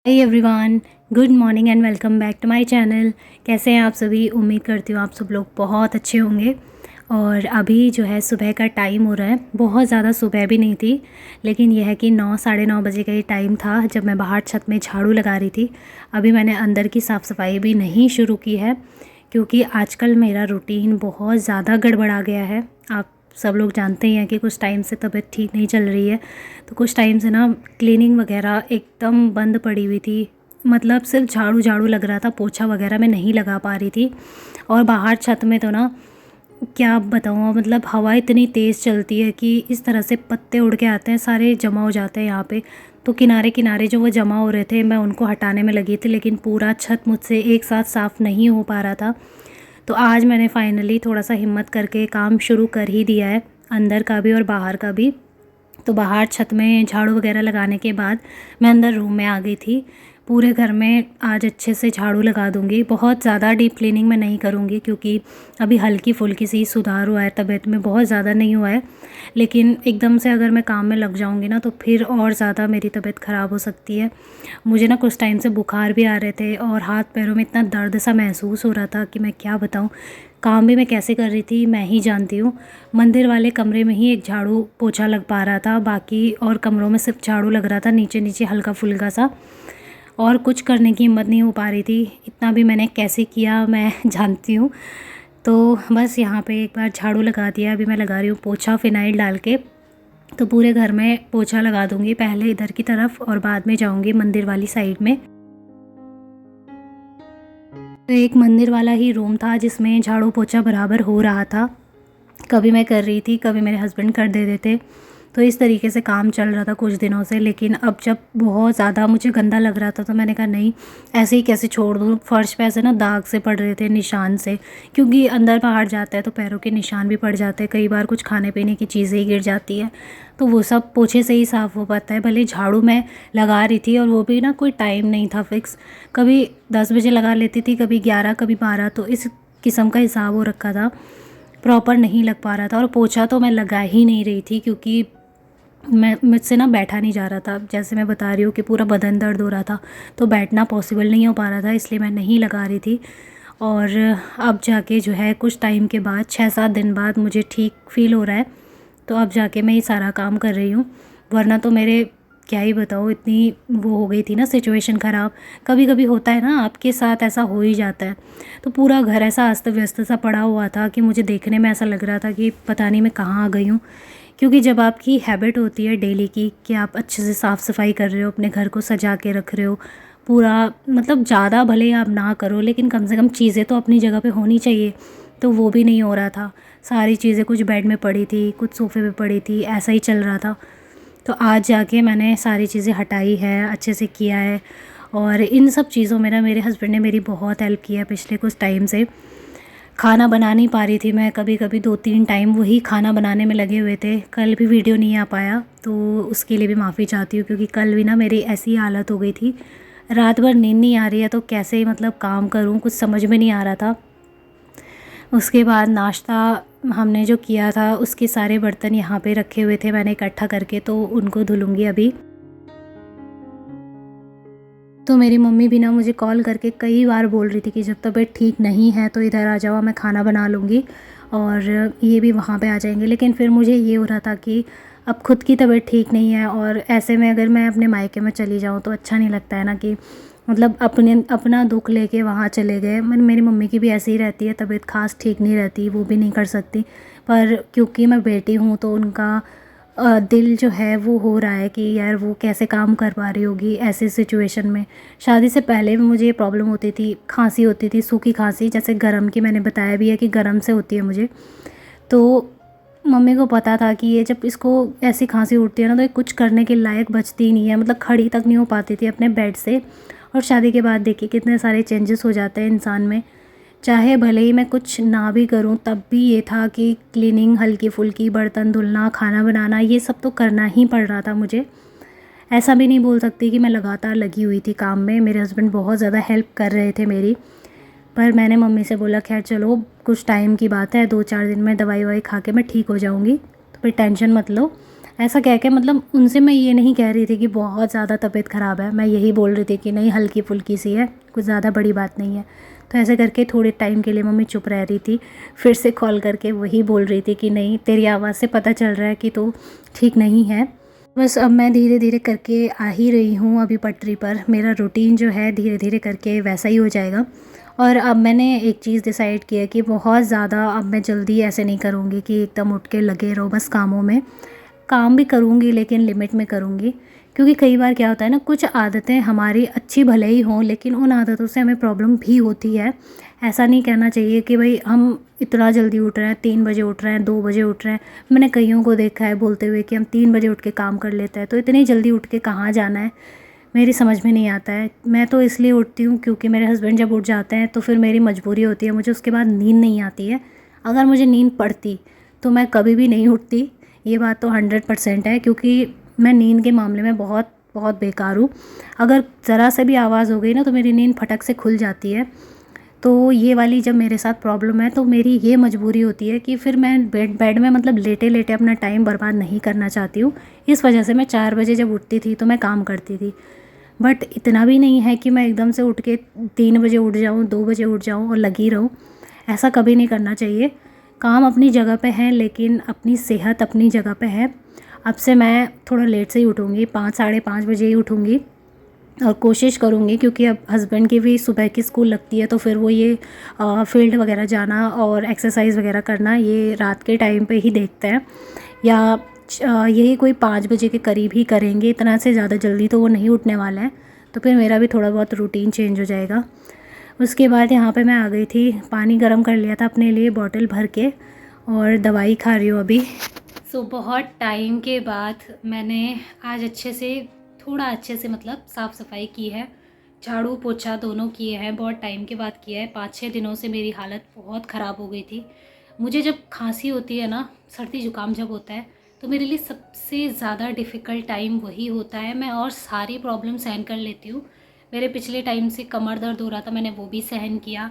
Hey everyone, good morning and welcome back to my channel. कैसे हैं आप सभी? उम्मीद करती हूँ आप सब लोग बहुत अच्छे होंगे। और अभी जो है सुबह का टाइम हो रहा है। बहुत ज़्यादा सुबह भी नहीं थी, लेकिन यह है कि 9 साढ़े 9 बजे का ही टाइम था जब मैं बाहर छत में झाड़ू लगा रही थी। अभी मैंने अंदर की साफ़ सफाई भी नहीं शुरू की है, क्योंकि आजकल मेरा रूटीन बहुत ज़्यादा गड़बड़ा गया है। आप सब लोग जानते ही हैं कि कुछ टाइम से तबीयत ठीक नहीं चल रही है। तो कुछ टाइम से ना क्लीनिंग वगैरह एकदम बंद पड़ी हुई थी। मतलब सिर्फ झाड़ू झाड़ू लग रहा था, पोछा वगैरह मैं नहीं लगा पा रही थी। और बाहर छत में तो ना क्या बताऊँ, मतलब हवा इतनी तेज़ चलती है कि इस तरह से पत्ते उड़ के आते हैं, सारे जमा हो जाते हैं यहाँ पे। तो किनारे किनारे जो वो जमा हो रहे थे मैं उनको हटाने में लगी थी, लेकिन पूरा छत मुझसे एक साथ साफ़ नहीं हो पा रहा था। तो आज मैंने फाइनली थोड़ा सा हिम्मत करके काम शुरू कर ही दिया है, अंदर का भी और बाहर का भी। तो बाहर छत में झाड़ू वगैरह लगाने के बाद मैं अंदर रूम में आ गई थी। पूरे घर में आज अच्छे से झाड़ू लगा दूंगी। बहुत ज़्यादा डीप क्लीनिंग मैं नहीं करूंगी, क्योंकि अभी हल्की फुल्की सी सुधार हुआ है, तबीयत में बहुत ज़्यादा नहीं हुआ है। लेकिन एकदम से अगर मैं काम में लग जाऊंगी ना तो फिर और ज़्यादा मेरी तबीयत ख़राब हो सकती है। मुझे ना कुछ टाइम से बुखार भी आ रहे थे और हाथ पैरों में इतना दर्द सा महसूस हो रहा था कि मैं क्या बताऊँ। काम भी मैं कैसे कर रही थी मैं ही जानती हूँ। मंदिर वाले कमरे में ही एक झाड़ू पोछा लग पा रहा था, बाकी और कमरों में सिर्फ झाड़ू लग रहा था, नीचे नीचे हल्का फुल्का सा। और कुछ करने की हिम्मत नहीं हो पा रही थी। इतना भी मैंने कैसे किया मैं जानती हूँ। तो बस यहाँ पे एक बार झाड़ू लगा दिया, अभी मैं लगा रही हूँ पोछा फिनाइल डाल के। तो पूरे घर में पोछा लगा दूंगी, पहले इधर की तरफ और बाद में जाऊंगी मंदिर वाली साइड में। तो एक मंदिर वाला ही रूम था जिसमें झाड़ू पोछा बराबर हो रहा था। कभी मैं कर रही थी, कभी मेरे हस्बैंड कर देते थे। तो इस तरीके से काम चल रहा था कुछ दिनों से। लेकिन अब जब बहुत ज़्यादा मुझे गंदा लग रहा था तो मैंने कहा नहीं, ऐसे ही कैसे छोड़ दूँ। फर्श पे ऐसे ना दाग से पड़ रहे थे, निशान से, क्योंकि अंदर बाहर जाता है तो पैरों के निशान भी पड़ जाते हैं। कई बार कुछ खाने पीने की चीज़ें ही गिर जाती है, तो वो सब पोछे से ही साफ़ हो पाता है। भले झाड़ू मैं लगा रही थी और वो भी ना कोई टाइम नहीं था फिक्स। कभी 10 बजे लगा लेती थी, कभी 11, कभी 12। तो इस किस्म का हिसाब हो रखा था, प्रॉपर नहीं लग पा रहा था। और पोछा तो मैं लगा ही नहीं रही थी, क्योंकि मैं मुझसे ना बैठा नहीं जा रहा था। जैसे मैं बता रही हूँ कि पूरा बदन दर्द हो रहा था, तो बैठना पॉसिबल नहीं हो पा रहा था, इसलिए मैं नहीं लगा रही थी। और अब जाके जो है कुछ टाइम के बाद 6-7 दिन बाद मुझे ठीक फ़ील हो रहा है। तो अब जाके मैं ये सारा काम कर रही हूँ, वरना तो मेरे क्या ही बताऊँ, इतनी वो हो गई थी ना सिचुएशन ख़राब। कभी कभी होता है ना, आपके साथ ऐसा हो ही जाता है। तो पूरा घर ऐसा अस्त व्यस्त सा पड़ा हुआ था कि मुझे देखने में ऐसा लग रहा था कि पता नहीं मैं कहाँ आ गई हूँ। क्योंकि जब आपकी हैबिट होती है डेली की कि आप अच्छे से साफ़ सफाई कर रहे हो, अपने घर को सजा के रख रहे हो पूरा, मतलब ज़्यादा भले आप ना करो लेकिन कम से कम चीज़ें तो अपनी जगह पे होनी चाहिए। तो वो भी नहीं हो रहा था। सारी चीज़ें कुछ बेड में पड़ी थी, कुछ सोफ़े पे पड़ी थी, ऐसा ही चल रहा था। तो आज जाके मैंने सारी चीज़ें हटाई है, अच्छे से किया है। और इन सब चीज़ों में ना मेरे हस्बैंड ने मेरी बहुत हेल्प किया है पिछले कुछ टाइम से। खाना बना नहीं पा रही थी मैं, कभी कभी 2-3 टाइम वही खाना बनाने में लगे हुए थे। कल भी वीडियो नहीं आ पाया, तो उसके लिए भी माफ़ी चाहती हूँ, क्योंकि कल भी ना मेरी ऐसी हालत हो गई थी। रात भर नींद नहीं आ रही है तो कैसे मतलब काम करूँ, कुछ समझ में नहीं आ रहा था। उसके बाद नाश्ता हमने जो किया था उसके सारे बर्तन यहाँ पे रखे हुए थे मैंने इकट्ठा करके, तो उनको धुलूँगी अभी। तो मेरी मम्मी भी ना मुझे कॉल करके कई बार बोल रही थी कि जब तबीयत ठीक नहीं है तो इधर आ जाओ, मैं खाना बना लूँगी और ये भी वहाँ पे आ जाएंगे। लेकिन फिर मुझे ये हो रहा था कि अब खुद की तबीयत ठीक नहीं है, और ऐसे में अगर मैं अपने मायके में चली जाऊँ तो अच्छा नहीं लगता है ना, कि मतलब अपना दुख लेके वहाँ चले गए। मेरी मम्मी की भी ऐसे ही रहती है, तबीयत खास ठीक नहीं रहती, वो भी नहीं कर सकती। पर क्योंकि मैं बेटी हूँ तो उनका दिल जो है वो हो रहा है कि यार वो कैसे काम कर पा रही होगी ऐसे सिचुएशन में। शादी से पहले भी मुझे ये प्रॉब्लम होती थी, खांसी होती थी, सूखी खांसी, जैसे गरम की, मैंने बताया भी है कि गरम से होती है मुझे। तो मम्मी को पता था कि ये जब इसको ऐसी खांसी उठती है ना तो ये कुछ करने के लायक बचती ही नहीं है, मतलब खड़ी तक नहीं हो पाती थी अपने बेड से। और शादी के बाद देखिए कितने सारे चेंजेस हो जाते हैं इंसान में। चाहे भले ही मैं कुछ ना भी करूं तब भी ये था कि क्लीनिंग हल्की फुल्की, बर्तन धुलना, खाना बनाना, ये सब तो करना ही पड़ रहा था मुझे। ऐसा भी नहीं बोल सकती कि मैं लगातार लगी हुई थी काम में। मेरे हस्बैंड बहुत ज़्यादा हेल्प कर रहे थे मेरी। पर मैंने मम्मी से बोला खैर चलो कुछ टाइम की बात है, 2-4 दिन में दवाई ववाई खा के मैं ठीक हो जाऊँगी, तो फिर टेंशन मत लो, ऐसा कह के मतलब उनसे मैं ये नहीं कह रही थी कि बहुत ज़्यादा तबीयत ख़राब है, मैं यही बोल रही थी कि नहीं हल्की फुल्की सी है, कुछ ज़्यादा बड़ी बात नहीं है। तो ऐसे करके थोड़े टाइम के लिए मम्मी चुप रह रही थी, फिर से कॉल करके वही बोल रही थी कि नहीं तेरी आवाज़ से पता चल रहा है कि तू ठीक नहीं है। बस अब मैं धीरे धीरे करके आ ही रही हूँ अभी पटरी पर, मेरा रूटीन जो है धीरे धीरे करके वैसा ही हो जाएगा। और अब मैंने एक चीज़ डिसाइड किया कि बहुत ज़्यादा अब मैं जल्दी ऐसे नहीं करूँगी कि एकदम उठ के लगे रहो बस कामों में। काम भी करूँगी लेकिन लिमिट में करूँगी, क्योंकि कई बार क्या होता है ना, कुछ आदतें हमारी अच्छी भले ही हों लेकिन उन आदतों से हमें प्रॉब्लम भी होती है। ऐसा नहीं कहना चाहिए कि भाई हम इतना जल्दी उठ रहे हैं, 3 बजे उठ रहे हैं, 2 बजे उठ रहे हैं। मैंने कईयों को देखा है बोलते हुए कि हम 3 बजे उठ के काम कर लेते हैं, तो इतनी जल्दी उठ के कहाँ जाना है, मेरी समझ में नहीं आता है। मैं तो इसलिए उठती हूँ क्योंकि मेरे हस्बैंड जब उठ जाते हैं तो फिर मेरी मजबूरी होती है, मुझे उसके बाद नींद नहीं आती है। अगर मुझे नींद पड़ती तो मैं कभी भी नहीं उठती, ये बात तो 100% है, क्योंकि मैं नींद के मामले में बहुत बहुत बेकार हूँ। अगर ज़रा से भी आवाज़ हो गई ना तो मेरी नींद फटक से खुल जाती है। तो ये वाली जब मेरे साथ प्रॉब्लम है तो मेरी ये मजबूरी होती है कि फिर मैं बेड में मतलब लेटे लेटे अपना टाइम बर्बाद नहीं करना चाहती हूँ। इस वजह से मैं 4 बजे जब उठती थी तो मैं काम करती थी। बट इतना भी नहीं है कि मैं एकदम से उठ के 3 बजे उठ जाऊँ, 2 बजे उठ जाऊँ और लगी रहूँ। ऐसा कभी नहीं करना चाहिए। काम अपनी जगह पे है लेकिन अपनी सेहत अपनी जगह पे है। अब से मैं थोड़ा लेट से ही उठूँगी, 5 साढ़े 5 बजे ही उठूँगी और कोशिश करूँगी, क्योंकि अब हस्बैंड की भी सुबह की स्कूल लगती है तो फिर वो ये फील्ड वगैरह जाना और एक्सरसाइज वगैरह करना ये रात के टाइम पे ही देखते हैं, या यही कोई 5 बजे के करीब ही करेंगे। इतना से ज़्यादा जल्दी तो वो नहीं उठने वाले हैं, तो फिर मेरा भी थोड़ा बहुत रूटीन चेंज हो जाएगा। उसके बाद यहाँ पे मैं आ गई थी, पानी गर्म कर लिया था अपने लिए बॉटल भर के और दवाई खा रही हूँ अभी। बहुत टाइम के बाद मैंने आज थोड़ा अच्छे से मतलब साफ़ सफाई की है, झाड़ू पोछा दोनों किए हैं, बहुत टाइम के बाद किया है। 5-6 दिनों से मेरी हालत बहुत ख़राब हो गई थी। मुझे जब खांसी होती है ना, सर्दी ज़ुकाम जब होता है तो मेरे लिए सबसे ज़्यादा डिफ़िकल्ट टाइम वही होता है। मैं और सारी प्रॉब्लम सहन कर लेती हूँ। मेरे पिछले टाइम से कमर दर्द हो रहा था, मैंने वो भी सहन किया।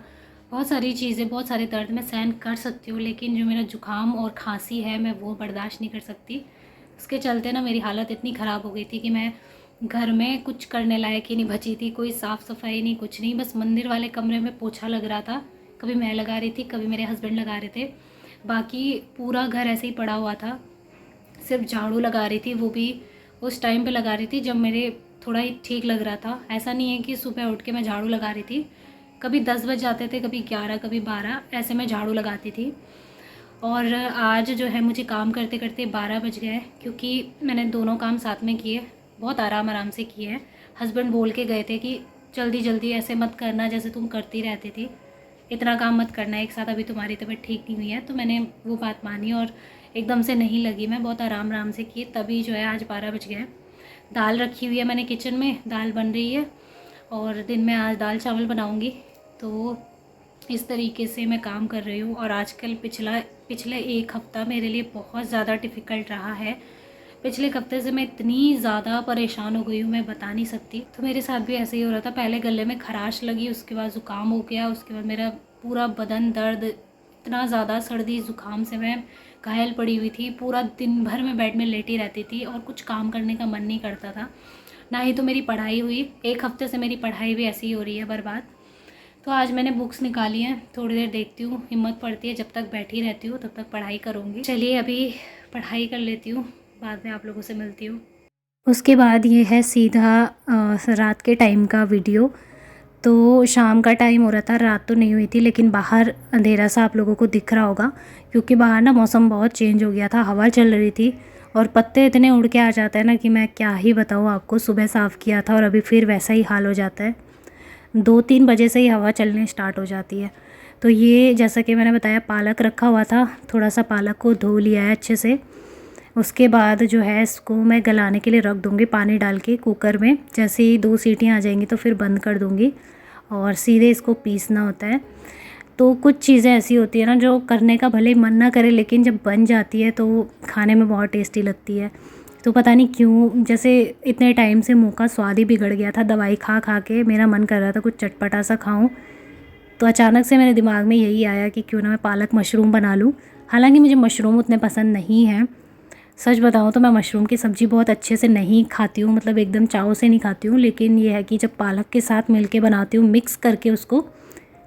बहुत सारी चीज़ें, बहुत सारे दर्द मैं सहन कर सकती हूँ, लेकिन जो मेरा ज़ुकाम और खांसी है मैं वो बर्दाश्त नहीं कर सकती। उसके चलते ना मेरी हालत इतनी ख़राब हो गई थी कि मैं घर में कुछ करने लायक ही नहीं बची थी। कोई साफ़ सफाई नहीं, कुछ नहीं, बस मंदिर वाले कमरे में पोछा लग रहा था। कभी मैं लगा रही थी, कभी मेरे हस्बैंड लगा रहे थे, बाकी पूरा घर ऐसे ही पड़ा हुआ था। सिर्फ झाड़ू लगा रही थी, वो भी उस टाइम पे लगा रही थी जब मेरे थोड़ा ही ठीक लग रहा था। ऐसा नहीं है कि सुबह उठ के मैं झाड़ू लगा रही थी। कभी 10 बज जाते थे, कभी 11, कभी 12, ऐसे मैं झाड़ू लगाती थी। और आज जो है मुझे काम करते करते 12 बज गए, क्योंकि मैंने दोनों काम साथ में किए, बहुत आराम आराम से किए हैं। हस्बैंड बोल के गए थे कि जल्दी जल्दी ऐसे मत करना जैसे तुम करती रहती थी, इतना काम मत करना एक साथ, अभी तुम्हारी तबीयत ठीक नहीं हुई है। तो मैंने वो बात मानी और एकदम से नहीं लगी, मैं बहुत आराम आराम से की, तभी जो है आज 12 बज गए। दाल रखी हुई है मैंने किचन में, दाल बन रही है और दिन में आज दाल चावल बनाऊंगी। तो इस तरीके से मैं काम कर रही हूँ। और आजकल पिछले 1 हफ़्ता मेरे लिए बहुत ज़्यादा डिफ़िकल्ट रहा है। पिछले एक हफ्ते से मैं इतनी ज़्यादा परेशान हो गई हूँ, मैं बता नहीं सकती। तो मेरे साथ भी ऐसे ही हो रहा था, पहले गले में खराश लगी, उसके बाद ज़ुकाम हो गया, उसके बाद मेरा पूरा बदन दर्द, इतना ज़्यादा सर्दी ज़ुकाम से मैं घायल पड़ी हुई थी। पूरा दिन भर मैं बेड में लेटी रहती थी और कुछ काम करने का मन नहीं करता था, ना ही तो मेरी पढ़ाई हुई। 1 हफ्ते से मेरी पढ़ाई भी ऐसी ही हो रही है बर्बाद। तो आज मैंने बुक्स निकाली हैं, थोड़ी देर देखती हूँ, हिम्मत पड़ती है, जब तक बैठी रहती हूँ तब तक पढ़ाई करूँगी। चलिए अभी पढ़ाई कर लेती हूँ, बाद में आप लोगों से मिलती हूँ। उसके बाद ये है सीधा रात के टाइम का वीडियो। तो शाम का टाइम हो रहा था, रात तो नहीं हुई थी, लेकिन बाहर अंधेरा सा आप लोगों को दिख रहा होगा, क्योंकि बाहर ना मौसम बहुत चेंज हो गया था, हवा चल रही थी और पत्ते इतने उड़ के आ जाते हैं ना कि मैं क्या ही बताऊँ आपको। सुबह साफ़ किया था और अभी फिर वैसा ही हाल हो जाता है, 2-3 बजे से ही हवा चलने स्टार्ट हो जाती है। तो ये जैसा कि मैंने बताया, पालक रखा हुआ था, थोड़ा सा पालक को धो लिया है अच्छे से। उसके बाद जो है इसको मैं गलाने के लिए रख दूँगी पानी डाल के कुकर में। जैसे ही 2 सीटियाँ आ जाएंगी तो फिर बंद कर दूँगी और सीधे इसको पीसना होता है। तो कुछ चीज़ें ऐसी होती है ना जो करने का भले ही मन ना करे, लेकिन जब बन जाती है तो खाने में बहुत टेस्टी लगती है। तो पता नहीं क्यों, जैसे इतने टाइम से मुँह का स्वाद ही बिगड़ गया था, दवाई खा खा के मेरा मन कर रहा था कुछ चटपटा सा खाऊं। तो अचानक से मेरे दिमाग में यही आया कि क्यों ना मैं पालक मशरूम बना लूं। हालांकि मुझे मशरूम उतने पसंद नहीं हैं, सच बताऊँ तो मैं मशरूम की सब्ज़ी बहुत अच्छे से नहीं खाती हूँ, मतलब एकदम चाव से नहीं खाती हूँ, लेकिन ये है कि जब पालक के साथ मिल के बनाती हूँ मिक्स करके उसको,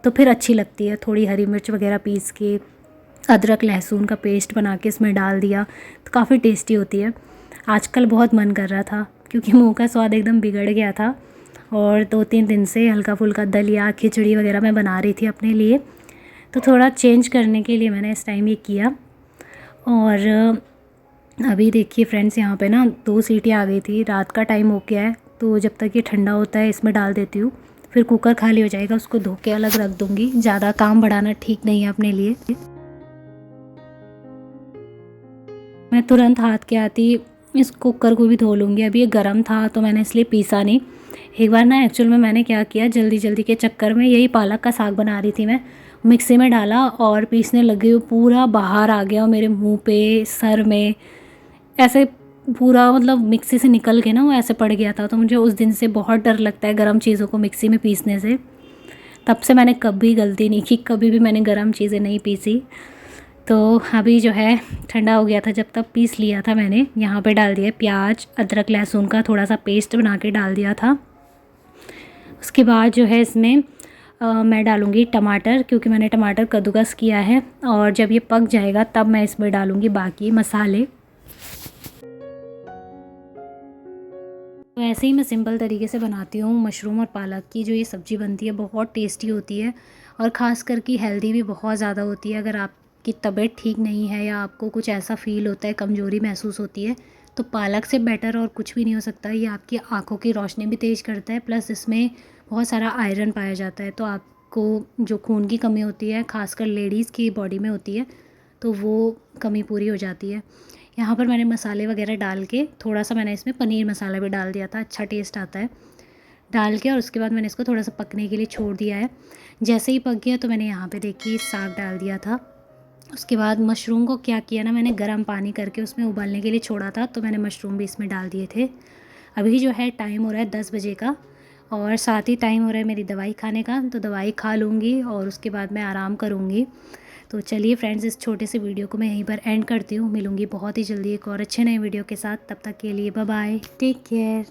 तो फिर अच्छी लगती है। थोड़ी हरी मिर्च वगैरह पीस के, अदरक लहसुन का पेस्ट बना के इसमें डाल दिया तो काफ़ी टेस्टी होती है। आजकल बहुत मन कर रहा था क्योंकि मुंह का स्वाद एकदम बिगड़ गया था, और 2-3 दिन से हल्का फुल्का दलिया खिचड़ी वगैरह मैं बना रही थी अपने लिए, तो थोड़ा चेंज करने के लिए मैंने इस टाइम ये किया। और अभी देखिए फ्रेंड्स, यहाँ पे ना 2 सीटियाँ आ गई थी, रात का टाइम हो गया है, तो जब तक ये ठंडा होता है इसमें डाल देती हूँ, फिर कुकर खाली हो जाएगा, उसको धो के अलग रख दूँगी। ज़्यादा काम बढ़ाना ठीक नहीं है अपने लिए। मैं तुरंत हाथ के आती इस कुकर को भी धो लूँगी। अभी ये गर्म था तो मैंने इसलिए पीसा नहीं। एक बार ना एक्चुअल में मैंने क्या किया, जल्दी जल्दी के चक्कर में, यही पालक का साग बना रही थी मैं, मिक्सी में डाला और पीसने लगी, वो पूरा बाहर आ गया और मेरे मुंह पे, सर में ऐसे पूरा, मतलब मिक्सी से निकल के ना वो ऐसे पड़ गया था। तो मुझे उस दिन से बहुत डर लगता है गर्म चीज़ों को मिक्सी में पीसने से। तब से मैंने कभी गलती नहीं की, कभी भी मैंने गर्म चीज़ें नहीं पीसी। तो अभी जो है ठंडा हो गया था जब, तब पीस लिया था मैंने। यहाँ पे डाल दिया प्याज अदरक लहसुन का थोड़ा सा पेस्ट बना के डाल दिया था। उसके बाद जो है इसमें मैं डालूँगी टमाटर, क्योंकि मैंने टमाटर कद्दूकस किया है, और जब ये पक जाएगा तब मैं इसमें डालूँगी बाकी मसाले। तो ऐसे ही मैं सिंपल तरीके से बनाती हूँ मशरूम और पालक की जो ये सब्ज़ी बनती है, बहुत टेस्टी होती है, और ख़ास करके हेल्दी भी बहुत ज़्यादा होती है। अगर आपकी तबीयत ठीक नहीं है या आपको कुछ ऐसा फ़ील होता है, कमज़ोरी महसूस होती है, तो पालक से बेटर और कुछ भी नहीं हो सकता। ये आपकी आँखों की रोशनी भी तेज़ करता है, प्लस इसमें बहुत सारा आयरन पाया जाता है, तो आपको जो खून की कमी होती है, ख़ासकर लेडीज़ की बॉडी में होती है, तो वो कमी पूरी हो जाती है। यहाँ पर मैंने मसाले वगैरह डाल के, थोड़ा सा मैंने इसमें पनीर मसाला भी डाल दिया था, अच्छा टेस्ट आता है डाल के, और उसके बाद मैंने इसको थोड़ा सा पकने के लिए छोड़ दिया है। जैसे ही पक गया तो मैंने यहाँ पे देखिए साग डाल दिया था। उसके बाद मशरूम को क्या किया ना, मैंने गर्म पानी करके उसमें उबालने के लिए छोड़ा था, तो मैंने मशरूम भी इसमें डाल दिए थे। अभी जो है टाइम हो रहा है 10 बजे का, और साथ ही टाइम हो रहा है मेरी दवाई खाने का, तो दवाई खा लूँगी और उसके बाद मैं आराम करूँगी। तो चलिए फ्रेंड्स, इस छोटे से वीडियो को मैं यहीं पर एंड करती हूँ। मिलूँगी बहुत ही जल्दी एक और अच्छे नए वीडियो के साथ। तब तक के लिए बाय बाय, टेक केयर।